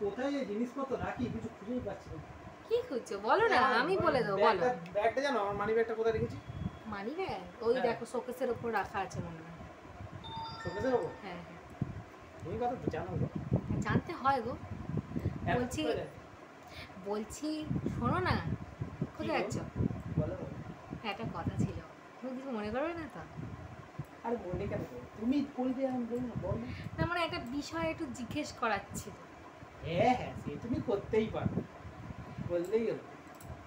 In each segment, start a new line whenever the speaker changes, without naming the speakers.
কোথায় এই জিনিসপত্র রাখি কিছু খুঁজেই পাচ্ছি না।
কি খুঁজছো বলো না, আমি বলে দেবো। বলো।
ব্যাগটা জানো আমার মানি ব্যাগটা কোথায় রেখেছি?
মানি ব্যাগ ওই দেখো শোকেসের উপর রাখা আছে মনে হয়।
শোকেসের উপর?
হ্যাঁ হ্যাঁ,
তুমি কথা তো জানো গো।
জানতে হয় গো। বলছি শোনো না, কোথায় যাচ্ছ?
বলো।
হ্যাঁ, একটা কথা ছিল, তুমি কিছু মনে করবে না তো?
আরে বললে কেন তুমি বলবে, আমি বলবো না, বল
না মানে একটা বিষয় একটু জিজ্ঞেস করাচ্ছিল।
হ্যাঁ হ্যাঁ, সে তুমি করতেই পারো, বললেই হলো।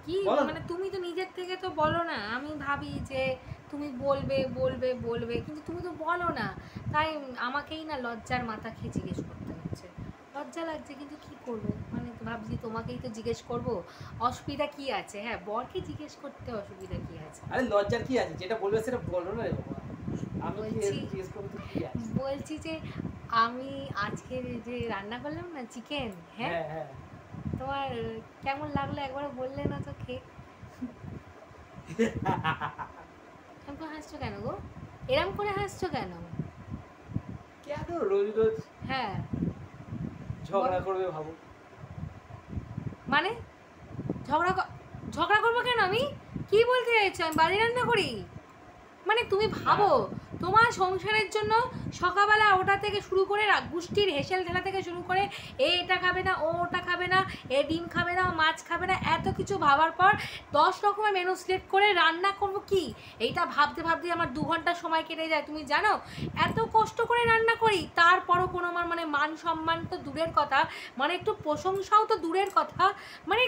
কি মানে তুমি তো নিজের থেকে তো বলো না, আমি ভাবি যে তুমি বলবে বলবে বলবে, কিন্তু তুমি তো বলো না, তাই আমাকেই না লজ্জার মাথা খেয়ে জিজ্ঞেস করতে হচ্ছে। লজ্জা লাগছে, কিন্তু কি করবো, মানে ভাবছি তোমাকেই তো জিজ্ঞেস করব, অসুবিধা কি আছে? হ্যাঁ, বরকে জিজ্ঞেস করতে অসুবিধা কি আছে?
আরে লজ্জার কি আছে, যেটা বলবে সেটা বলো না রে বাবা। আমি জিজ্ঞেস করবো তো কি আছে?
বলছি যে আমি আজকে যে রান্না করলাম না চিকেন, হ্যাঁ
হ্যাঁ,
তোমার কেমন লাগলো একবার বললে না তো খেয়ে। এরকম হাসছো কেন গো? এরম করে হাসছো কেন?
কেন রোজ রোজ
হ্যাঁ
ঝগড়া করবে ভাবো?
মানে ঝগড়া করবো কেন? আমি কি বলতে চাইছো? আমি বাড়ি রান্না করি মানে তুমি ভাবো তোমার সংসারের জন্য সকালবেলা ওটা থেকে শুরু করে গোষ্ঠীর হেসেল ঢেলা থেকে শুরু করে এটা খাবে না, ও ওটা খাবে না, এ ডিম খাবে না, ও মাছ খাবে না, এত কিছু ভাবার পর 10 রকমের মেনু সিলেক্ট করে রান্না করবো কি, এইটা ভাবতে ভাবতে আমার 2 ঘন্টা সময় কেটে যায়। তুমি জানো এত কষ্ট করে রান্না করি, তারপরও কোনো আমার মানে মান সম্মান তো দূরের কথা, মানে একটু প্রশংসাও তো দূরের কথা, মানে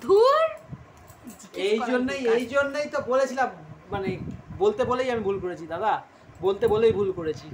ধুর।
এই জন্যই তো বলেছিলাম, মানে বলতে বলেই আমি ভুল করেছি দাদা, বলতে বলেই ভুল করেছি।